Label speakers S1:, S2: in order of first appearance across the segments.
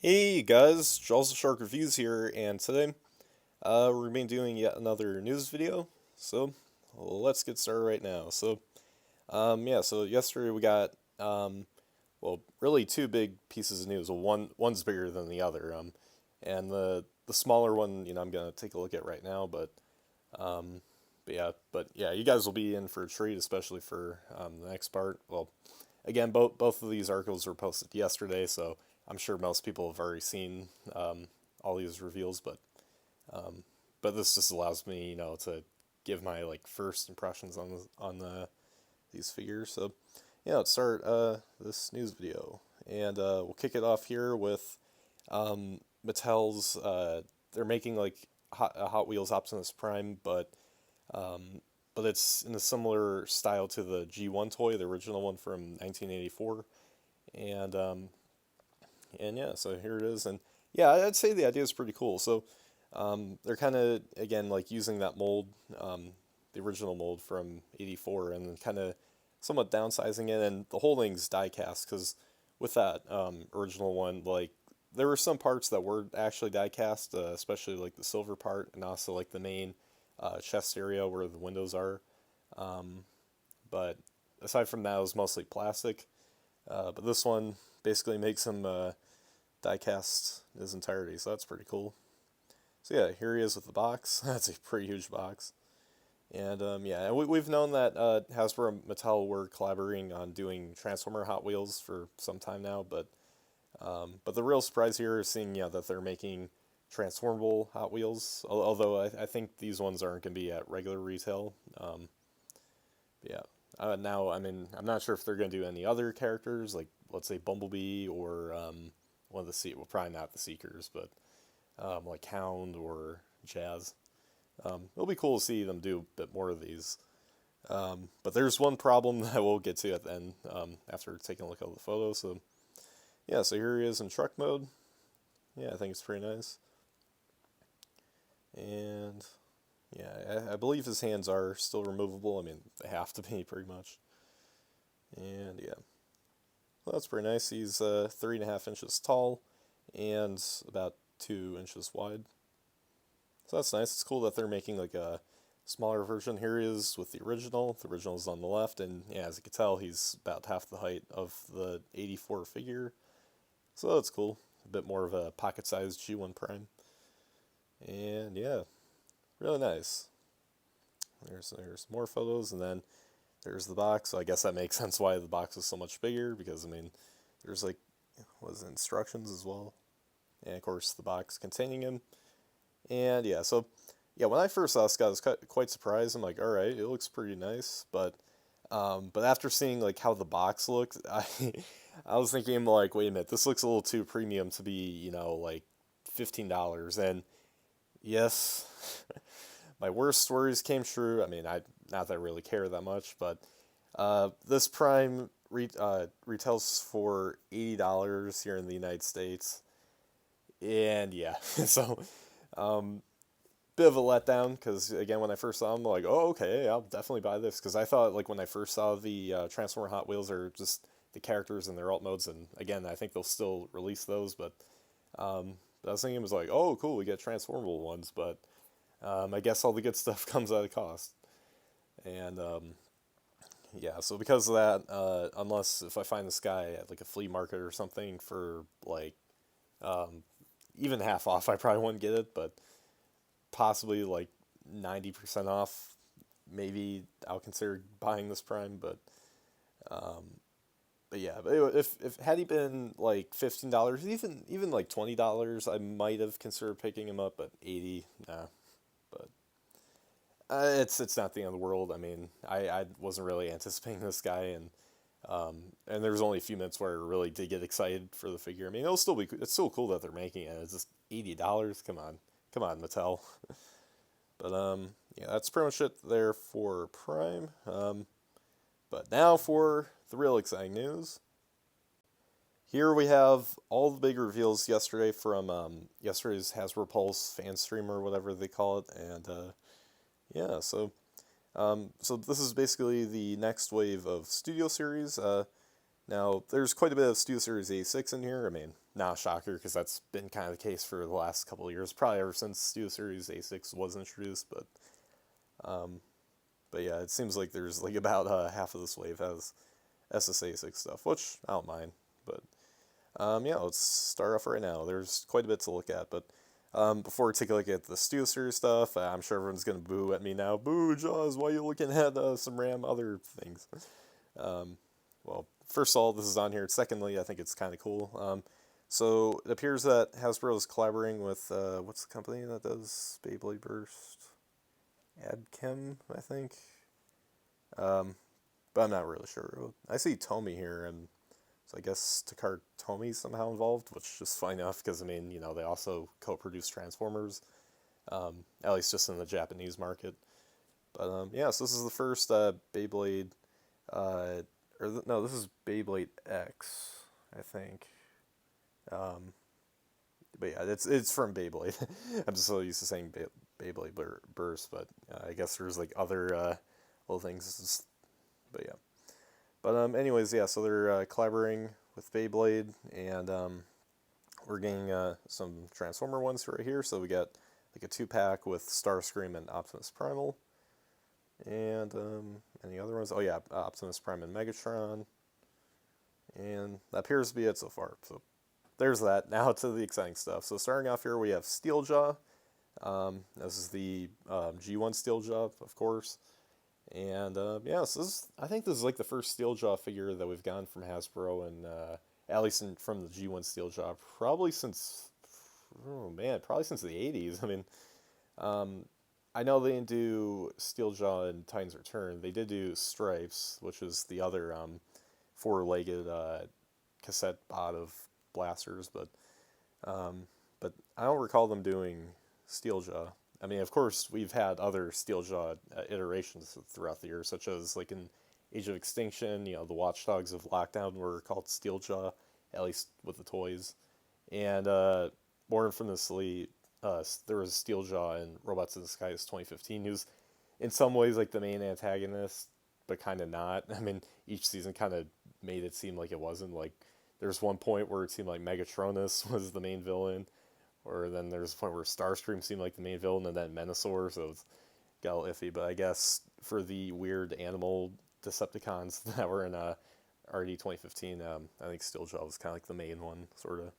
S1: Hey guys, JawsTheSharkNews here, and today we're going to be doing yet another news video. So let's get started right now. So yesterday we got really two big pieces of news. Well, one's bigger than the other. And the smaller one, I'm gonna take a look at right now. Um, but yeah, you guys will be in for a treat, especially for the next part. Well, again, both of these articles were posted yesterday, so I'm sure most people have already seen all these reveals. Um, but this just allows me, to give my like first impressions on these figures. So yeah, let's start this news video, and we'll kick it off here with Mattel's. They're making like Hot Wheels Optimus Prime, um, but it's in a similar style to the G1 toy, the original one from 1984. And yeah, so here it is, and yeah, I'd say the idea is pretty cool. So they're kind of again like using that mold, the original mold from '84, and then kind of somewhat downsizing it, and the whole thing's die cast because with that original one, like there were some parts that were actually die cast, especially like the silver part, and also like the main chest area where the windows are. Um, but aside from that, it was mostly plastic. But this one basically makes him die cast in his entirety, so that's pretty cool. So yeah, here he is with the box. That's a pretty huge box. And yeah, we've known that Hasbro and Mattel were collaborating on doing Transformer Hot Wheels for some time now, but the real surprise here is seeing that they're making transformable Hot Wheels. Although I think these ones aren't going to be at regular retail. Yeah. Now, I mean, I'm not sure if they're going to do any other characters, like let's say Bumblebee or one of well, probably not the Seekers, but like Hound or Jazz. It'll be cool to see them do a bit more of these. But there's one problem that we'll get to at the end after taking a look at the photos. So yeah, so here he is in truck mode. Yeah, I think it's pretty nice. And yeah, I believe his hands are still removable. I mean, they have to be pretty much. And yeah, well, that's pretty nice. He's 3.5 inches tall and about 2 inches wide. So that's nice. It's cool that they're making like a smaller version. Here he is with the original. The original is on the left, and yeah, as you can tell, he's about half the height of the '84 figure. So that's cool. A bit more of a pocket-sized G1 Prime. And yeah, really nice. There's more photos, and then there's the box. So I guess that makes sense why the box is so much bigger because I mean, there's like was instructions as well, and of course the box containing him. And yeah, so yeah, when I first saw this guy, I was quite surprised. I'm like, all right, it looks pretty nice, but after seeing like how the box looked, I was thinking like, wait a minute, this looks a little too premium to be like $15. And yes, my worst worries came true. I mean, I not that I really care that much, but this Prime retails for $80 here in the United States, and yeah, so um, bit of a letdown because again, when I first saw them, I'm like, oh, okay, I'll definitely buy this because I thought like when I first saw the Transformer Hot Wheels are just the characters and their alt modes, and again, I think they'll still release those, but I was thinking it was like, oh, cool, we get transformable ones, but I guess all the good stuff comes at a cost, and yeah, so because of that, unless if I find this guy at like a flea market or something for like um, even half off, I probably wouldn't get it, but possibly like 90% off, maybe I'll consider buying this Prime. Um, but yeah, but if had he been like $15, even like $20, I might have considered picking him up. But 80, nah. But it's not the end of the world. I mean, I wasn't really anticipating this guy, and there was only a few minutes where I really did get excited for the figure. I mean, it's still cool that they're making it. It's just $80. Come on, Mattel. But yeah, that's pretty much it there for Prime. But now for the real exciting news. Here we have all the big reveals yesterday from yesterday's Hasbro Pulse fan stream or whatever they call it, and yeah, so this is basically the next wave of Studio Series. Now, there's quite a bit of Steel Series A6 in here. I mean, not a shocker, because that's been kind of the case for the last couple of years, probably ever since Steel Series A6 was introduced, um, but yeah, it seems like there's like about half of this wave has SSA6 stuff, which I don't mind, but yeah, let's start off right now. There's quite a bit to look at, but before we take a look at the Steel Series stuff, I'm sure everyone's going to boo at me now. Boo, Jaws, why are you looking at some other things? Well, first of all, this is on here. Secondly, I think it's kind of cool. So it appears that Hasbro is collaborating with, what's the company that does Beyblade Burst? Adchem, I think. But I'm not really sure. I see Tomy here, and so I guess Takar Tomy somehow involved, which is just fine enough, because, I mean, you know, they also co-produce Transformers, at least just in the Japanese market. But, yeah, so this is the first Beyblade, no, this is Beyblade X, I think. But yeah, it's from Beyblade. I'm just so used to saying Beyblade Burst, but I guess there's like other little things. But yeah. But anyways, yeah. So they're collaborating with Beyblade, and we're getting some Transformer ones right here. So we got like a 2-pack with Starscream and Optimus Primal, and any other ones? Oh yeah, Optimus Prime and Megatron, and that appears to be it so far. So there's that. Now to the exciting stuff. So starting off here, we have Steeljaw. This is the G1 Steeljaw, of course. And yeah, so I think this is like the first Steeljaw figure that we've gotten from Hasbro, and at least from the G1 Steeljaw, probably since, oh man, probably since the 80s. I mean, I know they didn't do Steeljaw in Titan's Return. They did do Stripes, which is the other four-legged cassette bot of blasters, but I don't recall them doing Steeljaw. I mean, of course, we've had other Steeljaw iterations throughout the year, such as like in Age of Extinction, you know, the Watchdogs of Lockdown were called Steeljaw, at least with the toys, and more infamously, there was Steeljaw in Robots in Disguise 2015, who's in some ways like the main antagonist, but kind of not. I mean, each season kind of made it seem like it wasn't. Like, there's one point where it seemed like Megatronus was the main villain, or then there's a point where Starscream seemed like the main villain, and then Menasor, so it's got a little iffy. But I guess for the weird animal Decepticons that were in RD 2015, I think Steeljaw was kind of like the main one, sort of.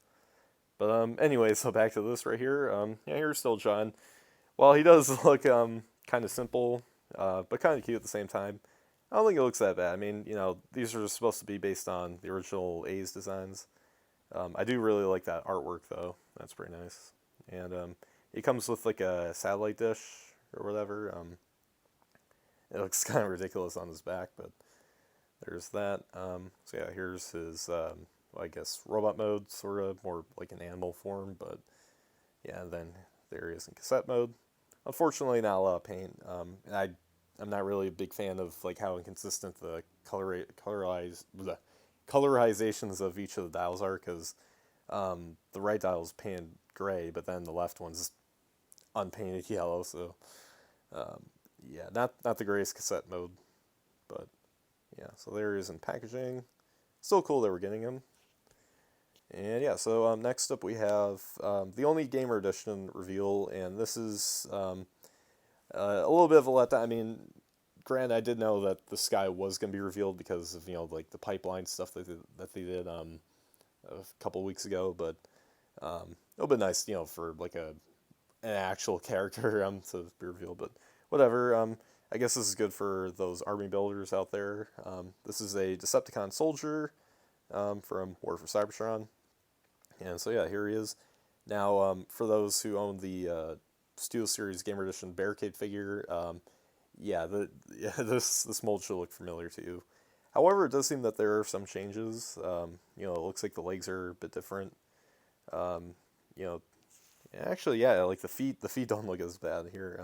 S1: But anyway, so back to this right here. Yeah, here's Steeljaw. And while he does look kind of simple, but kind of cute at the same time, I don't think it looks that bad. I mean, you know, these are supposed to be based on the original A's designs. I do really like that artwork, though. That's pretty nice. And it comes with like a satellite dish or whatever. It looks kind of ridiculous on his back, but there's that. So yeah, here's his, well, I guess, robot mode, sort of, more like an animal form, but yeah, and then there he is in cassette mode. Unfortunately, not a lot of paint. And I'm not really a big fan of like how inconsistent the colorizations of each of the dials are, because the right dial is painted gray, but then the left one's unpainted yellow. So yeah, not the greatest cassette mode, but yeah. So there he is in packaging. Still cool that we're getting him. And yeah, so next up we have the only Gamer Edition reveal, and this is a little bit of a letdown. I mean, granted, I did know that the Sky was going to be revealed because of, you know, like the pipeline stuff that they did a couple weeks ago, but it'll be nice, you know, for like an actual character to be revealed. But whatever. I guess this is good for those army builders out there. This is a Decepticon soldier from War for Cybertron. And so yeah, here he is. Now, for those who own the Steel Series Gamer Edition Barricade figure, yeah, this mold should look familiar to you. However, it does seem that there are some changes. You know, it looks like the legs are a bit different. You know, actually, yeah, like the feet don't look as bad here.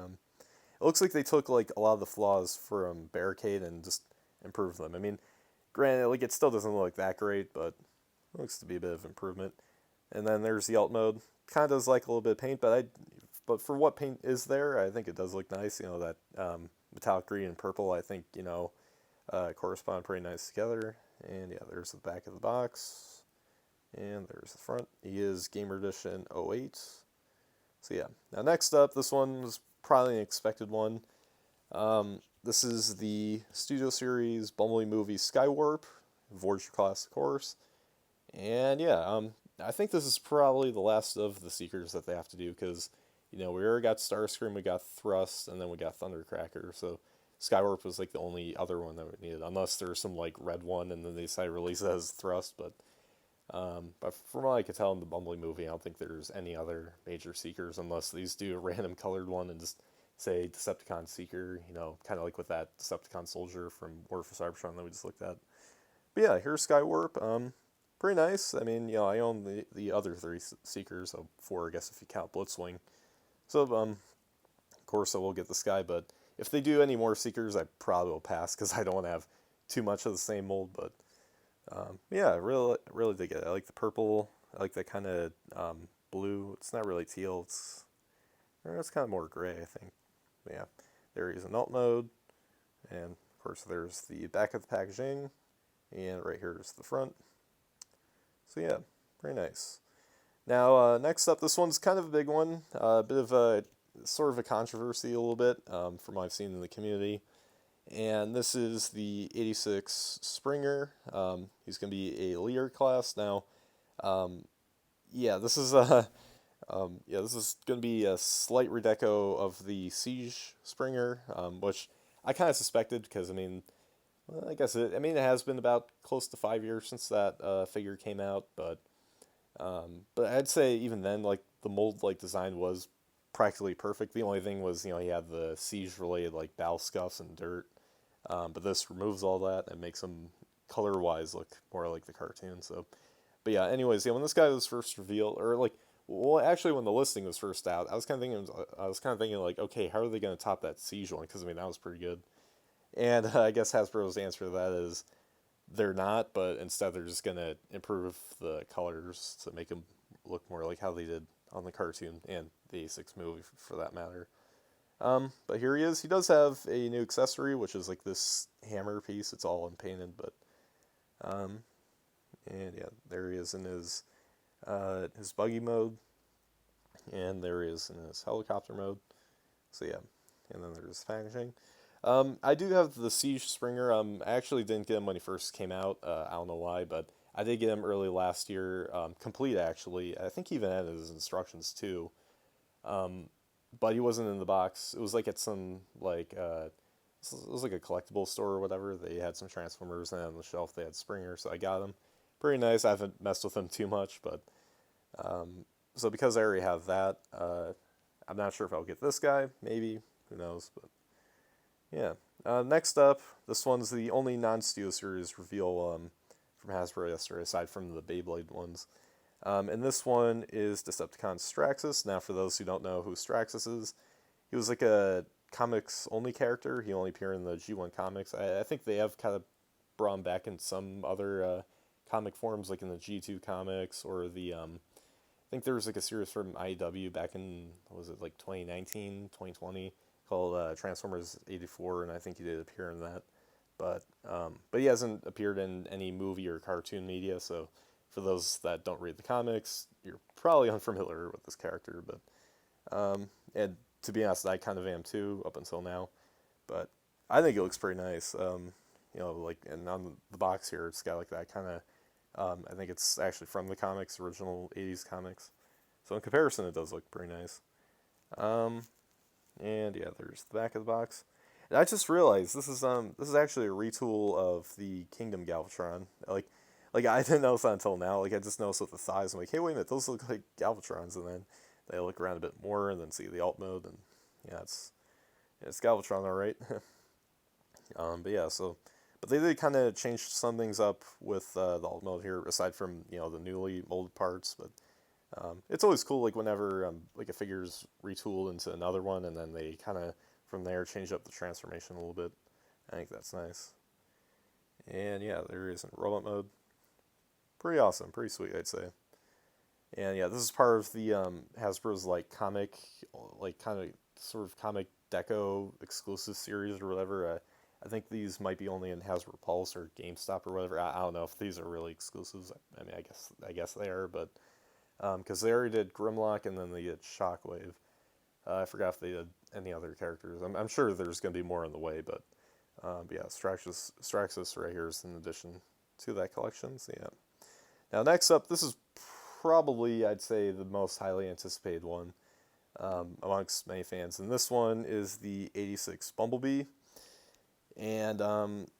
S1: It looks like they took like a lot of the flaws from Barricade and just improved them. I mean, granted, like it still doesn't look that great, but it looks to be a bit of improvement. And then there's the alt mode. Kind of does like a little bit of paint, but for what paint is there, I think it does look nice. You know, that metallic green and purple, I think, you know, correspond pretty nice together. And yeah, there's the back of the box. And there's the front. He is Gamer Edition '08. So yeah. Now next up, this one was probably an expected one. This is the Studio Series Bumblebee movie Skywarp, Voyager class, of course. And yeah, I think this is probably the last of the Seekers that they have to do because, we already got Starscream, we got Thrust, and then we got Thundercracker. So Skywarp was like the only other one that we needed, unless there's some like red one and then they decided to release it as Thrust. But from what I could tell in the Bumblebee movie, I don't think there's any other major Seekers unless these do a random colored one and just say Decepticon Seeker, kind of like with that Decepticon Soldier from War for Cybertron that we just looked at. But yeah, here's Skywarp. Pretty nice. I mean, I own the other three Seekers, so four, I guess, if you count Blitzwing. So, of course, I will get this guy, but if they do any more Seekers, I probably will pass because I don't want to have too much of the same mold. But yeah, I really dig it. I like the purple. I like that kind of blue. It's not really teal. It's kind of more gray, I think. But yeah, there is an alt mode, and of course there's the back of the packaging, and right here is the front. So yeah, pretty nice. Now next up, this one's kind of a big one, a bit of a sort of a controversy a little bit from what I've seen in the community. And this is the 86 Springer. He's going to be a leader class. Now, yeah, this is this is going to be a slight redeco of the Siege Springer, which I kind of suspected because, well, I guess it has been about close to 5 years since that figure came out, but I'd say even then, like, the mold, like, design was practically perfect. The only thing was, he had the Siege-related, like, bow scuffs and dirt, but this removes all that and makes him color-wise look more like the cartoon. So, but yeah, anyways, when this guy was first revealed, or like, well, actually, when the listing was first out, I was kind of thinking like, okay, how are they going to top that Siege one? Because that was pretty good. And I guess Hasbro's answer to that is they're not, but instead they're just going to improve the colors to make them look more like how they did on the cartoon and the A6 movie for that matter. But here he is. He does have a new accessory, which is like this hammer piece. It's all unpainted, but and yeah, there he is in his buggy mode, and there he is in his helicopter mode. So yeah, and then there's the packaging. I do have the Siege Springer. I actually didn't get him when he first came out. I don't know why, but I did get him early last year, complete actually. I think he even had his instructions too. But he wasn't in the box. It was like at some it was like a collectible store or whatever. They had some Transformers, and on the shelf they had Springer, so I got him. Pretty nice. I haven't messed with him too much, but so because I already have that, I'm not sure if I'll get this guy. Maybe, who knows? But yeah. Next up, this one's the only non-Studio Series reveal from Hasbro yesterday, aside from the Beyblade ones. And this one is Decepticon Straxus. Now, for those who don't know who Straxus is, he was like a comics-only character. He only appeared in the G1 comics. I think they have kind of brought him back in some other comic forms, like in the G2 comics, or I think there was like a series from IDW back in, what was it, like 2019, 2020, called Transformers 84, and I think he did appear in that. But he hasn't appeared in any movie or cartoon media, so for those that don't read the comics, you're probably unfamiliar with this character. But and to be honest, I kind of am too up until now. But I think it looks pretty nice. Like, and on the box here, it's got like that kind of. I think it's actually from the comics, original '80s comics. So in comparison, it does look pretty nice. And yeah, there's the back of the box. And I just realized this is actually a retool of the Kingdom Galvatron. Like I didn't notice that until now. Like I just noticed with the thighs. I'm like, hey, wait a minute, those look like Galvatrons. And then they look around a bit more and then see the alt mode, and yeah, it's Galvatron, all right. But yeah, but they did kind of change some things up with the alt mode here, aside from the newly molded parts. But it's always cool, like whenever like a figure's retooled into another one, and then they kind of from there change up the transformation a little bit. I think that's nice. And yeah, there is in robot mode. Pretty awesome, pretty sweet, I'd say. And yeah, this is part of the Hasbro's like comic, like kind of sort of comic deco exclusive series or whatever. I think these might be only in Hasbro Pulse or GameStop or whatever. I don't know if these are really exclusives. I mean, I guess they are, but because they already did Grimlock and then they did Shockwave. I forgot if they did any other characters. I'm sure there's going to be more on the way, but yeah, Straxus right here is an addition to that collection. So yeah. Now next up, this is probably, I'd say, the most highly anticipated one amongst many fans, and this one is the 86 Bumblebee. And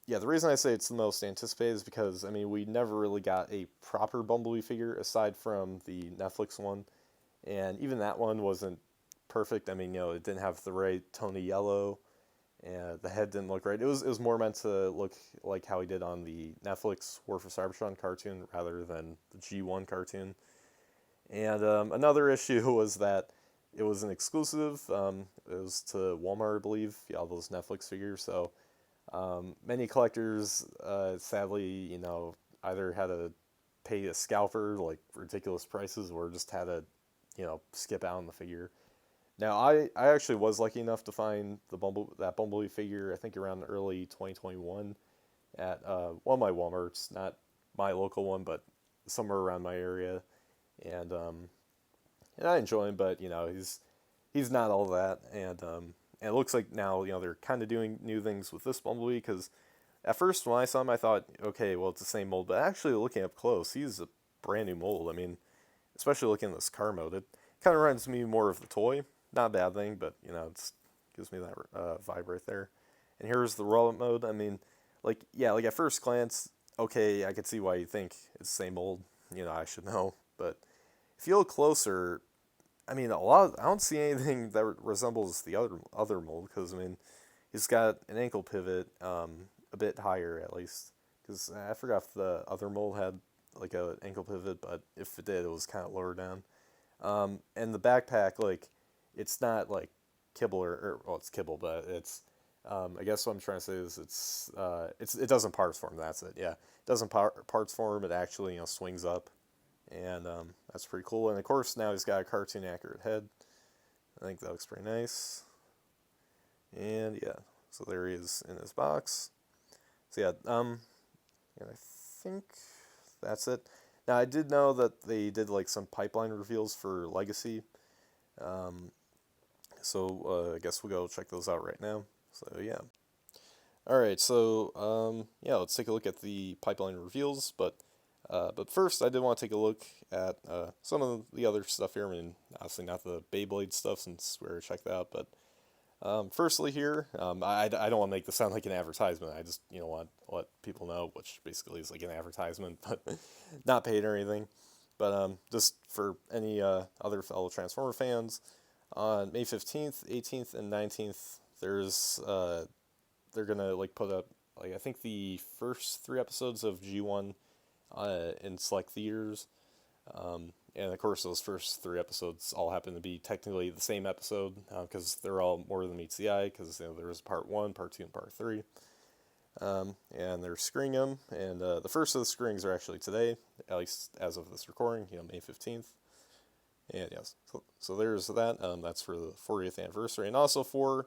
S1: yeah, the reason I say it's the most anticipated is because, I mean, we never really got a proper Bumblebee figure aside from the Netflix one, and even that one wasn't perfect. I mean, it didn't have the right tone of yellow, and the head didn't look right. It was more meant to look like how he did on the Netflix War for Cybertron cartoon rather than the G1 cartoon. And another issue was that it was an exclusive. It was to Walmart, I believe. Yeah, all those Netflix figures. So many collectors, sadly, either had to pay a scalper like ridiculous prices, or just had to, skip out on the figure. Now, I actually was lucky enough to find that Bumblebee figure, I think around early 2021 at one of my Walmarts, not my local one, but somewhere around my area, and I enjoy him, but he's not all that, and it looks like now they're kind of doing new things with this Bumblebee, because at first when I saw him I thought, okay, well, it's the same mold, but actually looking up close, he's a brand new mold. I mean, especially looking at this car mode, it kind of reminds me more of the toy. Not a bad thing, but it gives me that vibe right there. And here's the rollout mode. I mean, like at first glance, okay, I could see why you think it's the same mold. I should know, but if you look closer, I mean, I don't see anything that resembles the other mold, because I mean, he's got an ankle pivot a bit higher at least, because I forgot if the other mold had like an ankle pivot, but if it did, it was kind of lower down. And the backpack, like, it's not like kibble or well, it's kibble, but it's I guess what I'm trying to say is it doesn't parts form. That's it. Yeah, it doesn't parts form. It actually swings up, and that's pretty cool. And of course now he's got a cartoon accurate head. I think that looks pretty nice. And yeah, so there he is in his box. So yeah, and I think that's it. Now I did know that they did like some pipeline reveals for Legacy. So I guess we'll go check those out right now. So yeah. Alright, so yeah, let's take a look at the pipeline reveals, but first I did want to take a look at some of the other stuff here. I mean, obviously not the Beyblade stuff since we already checked that out, but firstly here, I don't want to make this sound like an advertisement. I just, want to let people know, which basically is like an advertisement, but not paid or anything. But just for any other fellow Transformer fans, on May 15th, 18th, and 19th, they're gonna like put up like I think the first 3 episodes of G1 in select theaters, and of course those first 3 episodes all happen to be technically the same episode because they're all more than meets the eye, because there was part 1, part 2, and part 3. And they're screening them, and the first of the screenings are actually today, at least as of this recording, May 15th. And yes, so there's that. That's for the 40th anniversary, and also for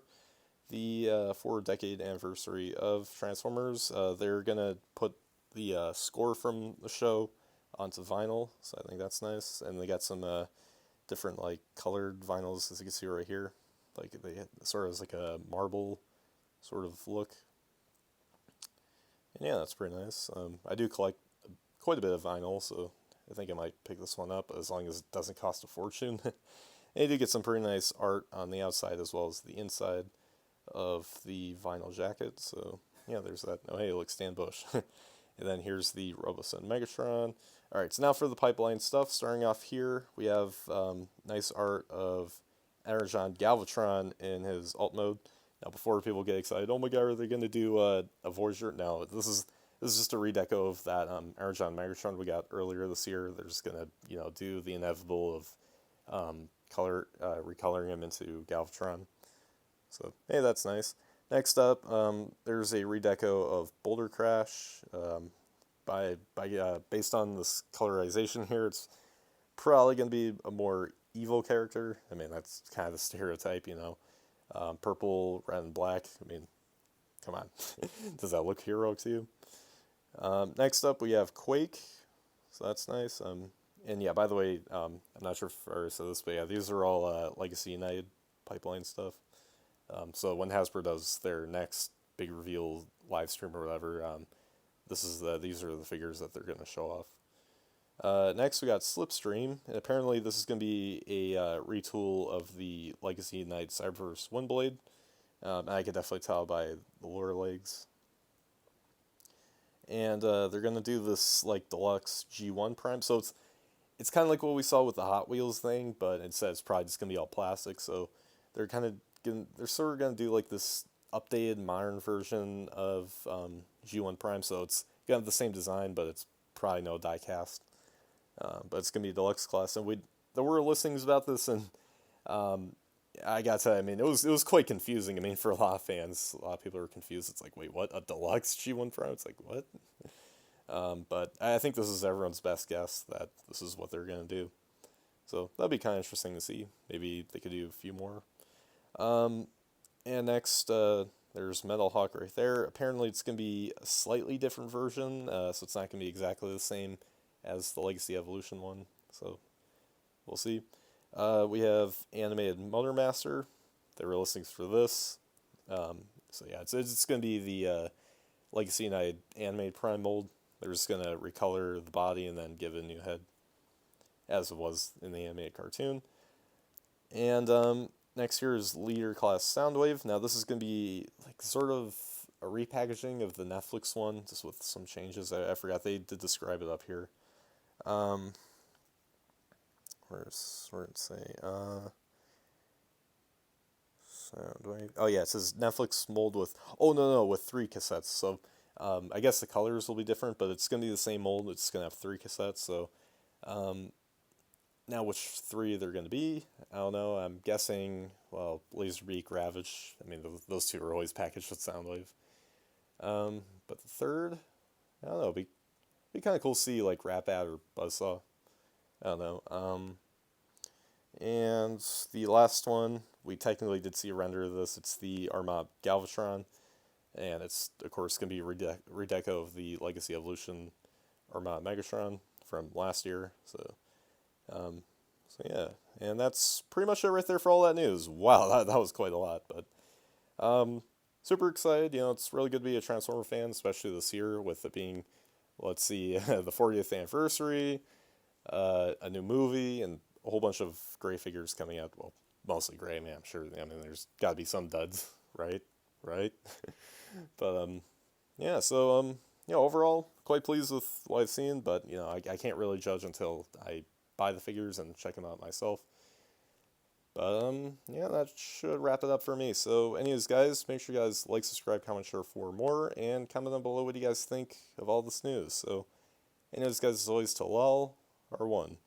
S1: the 4-decade anniversary of Transformers. They're gonna put the score from the show onto vinyl, so I think that's nice. And they got some different like colored vinyls, as you can see right here. Like they sort of has like a marble sort of look. And yeah, that's pretty nice. I do collect quite a bit of vinyl, so I think I might pick this one up as long as it doesn't cost a fortune. And you do get some pretty nice art on the outside as well as the inside of the vinyl jacket. So yeah, there's that. Oh hey, look, Stan Bush. And then here's the Robosun Megatron. Alright, so now for the pipeline stuff. Starting off here, we have nice art of Energon Galvatron in his alt mode. Now, before people get excited, oh my god, are they going to do a Voyager? No, this is just a redeco of that Energon Megatron we got earlier this year. They're just going to, do the inevitable of recoloring him into Galvatron. So, hey, that's nice. Next up, there's a redeco of Boulder Crash. Based on this colorization here, it's probably going to be a more evil character. I mean, that's kind of the stereotype, purple, red, and black. I mean, Come on. Does that look heroic to you? Next up, we have Quake. So that's nice. And yeah, by the way, I'm not sure if I already said this, but yeah, these are all Legacy United pipeline stuff. So when Hasbro does their next big reveal live stream or whatever, these are the figures that they're going to show off. Next, we got Slipstream, and apparently this is going to be a retool of the Legacy United Cyberverse Windblade. I could definitely tell by the lower legs. And they're going to do this like deluxe G1 Prime, so it's kind of like what we saw with the Hot Wheels thing, but instead it's probably just going to be all plastic, so they're sort of going to do like this updated modern version of G1 Prime, so it's going to have the same design, but it's probably no die cast. But it's going to be deluxe class, and there were listings about this, and I gotta tell you, I mean, it was quite confusing. I mean, for a lot of fans, a lot of people were confused. It's like, wait, what? A deluxe G1 Prime? It's like, what? But I think this is everyone's best guess that this is what they're gonna do. So that'd be kind of interesting to see. Maybe they could do a few more. And next, there's Metal Hawk right there. Apparently, it's gonna be a slightly different version, so it's not gonna be exactly the same as the Legacy Evolution one. So we'll see. We have Animated Motor Master. There were listings for this. So yeah, it's going to be the Legacy United Animated Prime mold. They're just going to recolor the body and then give it a new head, as it was in the animated cartoon. And next here is Leader Class Soundwave. Now this is going to be like sort of a repackaging of the Netflix one, just with some changes. I forgot they did describe it up here. Where did it say? Soundwave. Oh yeah, it says Netflix mold with. Oh no, with 3 cassettes. So, I guess the colors will be different, but it's gonna be the same mold. It's gonna have 3 cassettes. So, now which 3 they're gonna be? I don't know. I'm guessing. Well, Laserbeak, Ravage. I mean, those 2 are always packaged with Soundwave. But the third, I don't know. Be kind of cool to see like Rat-Bat or Buzzsaw. I don't know. And the last one, we technically did see a render of this. It's the Armada Galvatron, and it's of course going to be a redeco of the Legacy Evolution Armada Megatron from last year. So yeah, and that's pretty much it right there for all that news. Wow, that was quite a lot, but super excited. You know, it's really good to be a Transformer fan, especially this year with it being, let's see, the 40th anniversary. A new movie, and a whole bunch of gray figures coming out. Well, mostly gray. I mean, I'm sure. I mean, there's got to be some duds, right? But yeah. So overall, quite pleased with what I've seen. But you know, I can't really judge until I buy the figures and check them out myself. But yeah, that should wrap it up for me. So, anyways, guys, make sure you guys like, subscribe, comment, share for more, and comment down below what you guys think of all this news. So, anyways, guys, as always, till all are one.